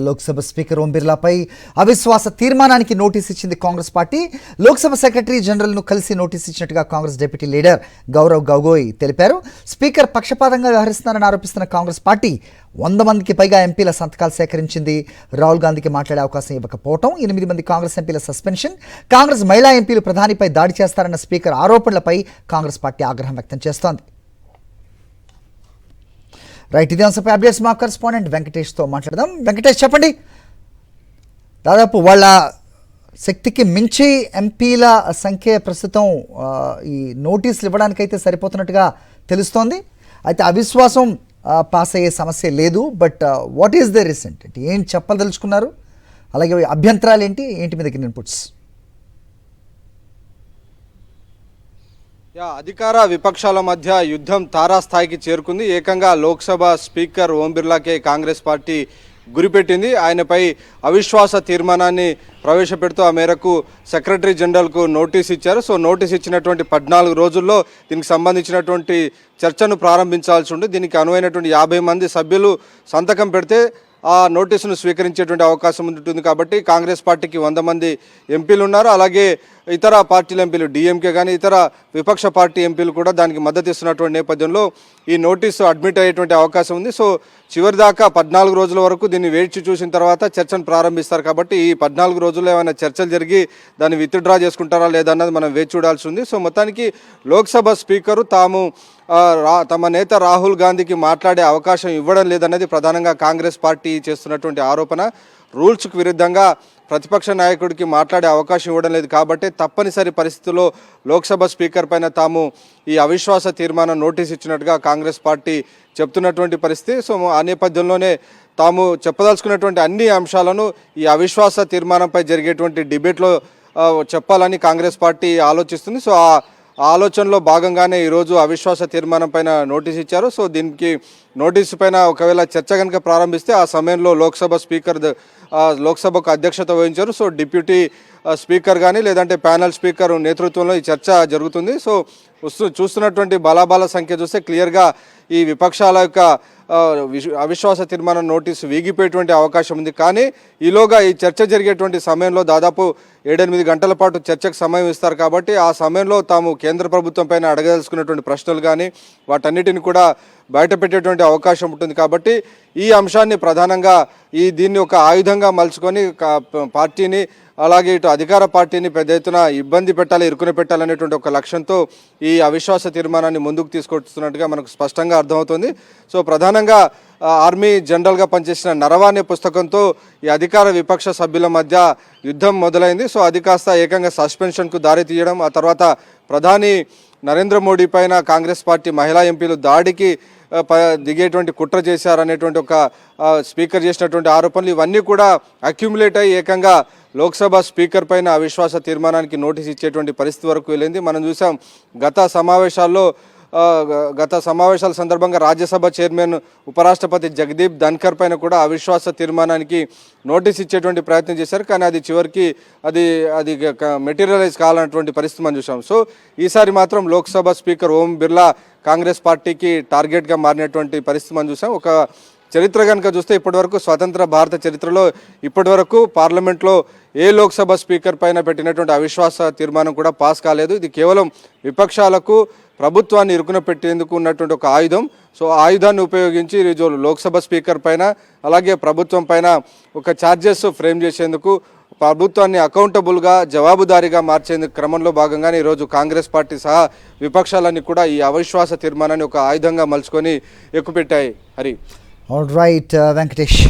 Lok Sabha speaker ఓం బిర్లాపై అవిశ్వాస తీర్మానానికి notice ఇచ్చింది కాంగ్రెస్ పార్టీ. లోక్సభ సెక్రటరీ జనరల్ను కలిసి నోటీస్ ఇచ్చినట్టుగా కాంగ్రెస్ డిప్యూటీ లీడర్ గౌరవ్ గొగోయ్ తెలిపారు. స్పీకర్ పక్షపాతంగా వ్యవహరిస్తున్నారని ఆరోపిస్తున్న కాంగ్రెస్ పార్టీ 100 మందికి పైగా ఎంపీల సంతకాలు సేకరించింది. రాహుల్ గాంధీకి మాట్లాడే అవకాశం ఇవ్వకపోవడం, 8 మంది కాంగ్రెస్ ఎంపీల సస్పెన్షన్, కాంగ్రెస్ మహిళా ఎంపీలు ప్రధానిపై దాడి చేస్తారన్న స్పీకర్ ఆరోపణలపై కాంగ్రెస్ పార్టీ ఆగ్రహం వ్యక్తం చేస్తోంది. రైట్, ఇదే అంశంపై అప్డేట్స్ మా కరెస్పాండెంట్ వెంకటేష్తో మాట్లాడదాం. వెంకటేష్, చెప్పండి. దాదాపు వాళ్ళ శక్తికి మించి ఎంపీల సంఖ్య ప్రస్తుతం ఈ నోటీసులు ఇవ్వడానికైతే సరిపోతున్నట్టుగా తెలుస్తోంది. అయితే అవిశ్వాసం పాస్ అయ్యే సమస్య లేదు. But what is the recent, ఏం చెప్పదలుచుకున్నారు? అలాగే అభ్యంతరాలు ఏంటి మీ దగ్గర ఇన్పుట్స్? అధికార విపక్షాల మధ్య యుద్ధం తారాస్థాయికి చేరుకుంది. ఏకంగా లోక్సభ స్పీకర్ ఓం బిర్లాకే కాంగ్రెస్ పార్టీ గురిపెట్టింది. ఆయనపై అవిశ్వాస తీర్మానాన్ని ప్రవేశపెడుతూ ఆ మేరకు సెక్రటరీ జనరల్కు నోటీస్ ఇచ్చారు. సో నోటీస్ ఇచ్చినటువంటి 14 రోజుల్లో దీనికి సంబంధించినటువంటి చర్చను ప్రారంభించాల్సి ఉంది. దీనికి అనువైనటువంటి 50 మంది సభ్యులు సంతకం పెడితే ఆ నోటీసును స్వీకరించేటువంటి అవకాశం ఉంటుంది. కాబట్టి కాంగ్రెస్ పార్టీకి 100 మంది ఎంపీలు ఉన్నారు. అలాగే ఇతర పార్టీల ఎంపీలు, డిఎంకే కానీ ఇతర విపక్ష పార్టీ ఎంపీలు కూడా దానికి మద్దతు ఇస్తున్నటువంటి నేపథ్యంలో ఈ నోటీసు అడ్మిట్ అయ్యేటువంటి అవకాశం ఉంది. సో చివరి దాకా 14 రోజుల వరకు దీన్ని వేచి చూసిన తర్వాత చర్చను ప్రారంభిస్తారు. కాబట్టి ఈ 14 రోజుల్లో ఏమైనా చర్చలు జరిగి దాన్ని విత్డ్రా చేసుకుంటారా లేదన్నది మనం వేచి చూడాల్సి ఉంది. సో మొత్తానికి లోక్సభ స్పీకరు తమ నేత రాహుల్ గాంధీకి మాట్లాడే అవకాశం ఇవ్వడం లేదన్నది ప్రధానంగా కాంగ్రెస్ పార్టీ చేస్తున్నటువంటి ఆరోపణ. రూల్స్కు విరుద్ధంగా ప్రతిపక్ష నాయకుడికి మాట్లాడే అవకాశం ఇవ్వడం లేదు కాబట్టి తప్పనిసరి పరిస్థితుల్లో లోక్సభ స్పీకర్ పైన తాము ఈ అవిశ్వాస తీర్మానం నోటీస్ ఇచ్చినట్టుగా కాంగ్రెస్ పార్టీ చెప్తున్నటువంటి పరిస్థితి. సో ఆ నేపథ్యంలోనే తాము చెప్పదలుచుకున్నటువంటి అన్ని అంశాలను ఈ అవిశ్వాస తీర్మానంపై జరిగేటువంటి డిబేట్లో చెప్పాలని కాంగ్రెస్ పార్టీ ఆలోచిస్తుంది. సో ఆ ఆలోచనలో భాగంగానే ఈరోజు అవిశ్వాస తీర్మానం పైన నోటీస్ ఇచ్చారు. సో దీనికి నోటీసు పైన ఒకవేళ చర్చ కనుక ప్రారంభిస్తే ఆ సమయంలో లోక్సభకు అధ్యక్షత వహించారు. సో డిప్యూటీ స్పీకర్ కానీ లేదంటే ప్యానెల్ స్పీకర్ నేతృత్వంలో ఈ చర్చ జరుగుతుంది. సో చూస్తున్నటువంటి బలాబల సంఖ్య చూస్తే క్లియర్గా ఈ విపక్షాల యొక్క అవిశ్వాస తీర్మానం నోటీసు వీగిపోయేటువంటి అవకాశం ఉంది. కానీ ఈలోగా ఈ చర్చ జరిగేటువంటి సమయంలో దాదాపు 7-8 గంటల పాటు చర్చకు సమయం ఇస్తారు. కాబట్టి ఆ సమయంలో తాము కేంద్ర ప్రభుత్వం పైన అడగదలుచుకున్నటువంటి ప్రశ్నలు కానీ వాటన్నిటిని కూడా బయట పెట్టేటువంటి అవకాశం ఉంటుంది. కాబట్టి ఈ అంశాన్ని ప్రధానంగా దీన్ని ఒక ఆయుధంగా మలుచుకొని పార్టీని అలాగే ఇటు అధికార పార్టీని పెద్ద ఎత్తున ఇబ్బంది పెట్టాలి, ఇరుకుని పెట్టాలనేటువంటి ఒక లక్ష్యంతో ఈ అవిశ్వాస తీర్మానాన్ని ముందుకు తీసుకొస్తున్నట్టుగా మనకు స్పష్టంగా అర్థమవుతుంది. సో ప్రధానంగా ఆర్మీ జనరల్గా పనిచేసిన నరవాణి పుస్తకంతో ఈ అధికార విపక్ష సభ్యుల మధ్య యుద్ధం మొదలైంది. సో అది కాస్త ఏకంగా సస్పెన్షన్కు దారి తీయడం, ఆ తర్వాత ప్రధాని నరేంద్ర మోడీ పైన కాంగ్రెస్ పార్టీ మహిళా ఎంపీలు దాడికి దిగేటువంటి కుట్ర చేశారనేటువంటి ఒక స్పీకర్ చేసినటువంటి ఆరోపణలు ఇవన్నీ కూడా అక్యుములేట్ అయ్యి ఏకంగా లోక్సభ స్పీకర్ పైన అవిశ్వాస తీర్మానానికి నోటీస్ ఇచ్చేటువంటి పరిస్థితి వరకు వెళ్ళింది. మనం చూసాం గత సమావేశాల సందర్భంగా రాజ్యసభ చైర్మన్ ఉపరాష్ట్రపతి జగదీప్ ధన్కర్ పైన కూడా అవిశ్వాస తీర్మానానికి నోటీస్ ఇచ్చేటువంటి ప్రయత్నం చేశారు. కానీ అది చివరికి అది మెటీరియలైజ్ కావాలన్నటువంటి పరిస్థితి మనం చూసాం. సో ఈసారి మాత్రం లోక్సభ స్పీకర్ ఓం బిర్లా కాంగ్రెస్ పార్టీకి టార్గెట్గా మారినటువంటి పరిస్థితి మనం చూసాం. ఒక చరిత్ర కనుక చూస్తే ఇప్పటివరకు స్వతంత్ర భారత చరిత్రలో ఇప్పటివరకు పార్లమెంట్లో ఏ లోక్సభ స్పీకర్ పైన పెట్టినటువంటి అవిశ్వాస తీర్మానం కూడా పాస్ కాలేదు. ఇది కేవలం విపక్షాలకు ప్రభుత్వాన్ని ఇరుకున పెట్టేందుకు ఉన్నటువంటి ఒక ఆయుధం. సో ఆ ఆయుధాన్ని ఉపయోగించి ఈరోజు లోక్సభ స్పీకర్ పైన అలాగే ప్రభుత్వం పైన ఒక ఛార్జెస్ ఫ్రేమ్ చేసేందుకు, ప్రభుత్వాన్ని అకౌంటబుల్గా జవాబుదారీగా మార్చేందుకు క్రమంలో భాగంగానే ఈరోజు కాంగ్రెస్ పార్టీ సహా విపక్షాలన్నీ కూడా ఈ అవిశ్వాస తీర్మానాన్ని ఒక ఆయుధంగా మలుచుకొని ఎక్కుపెట్టాయి. హరి. All right Venkatesh.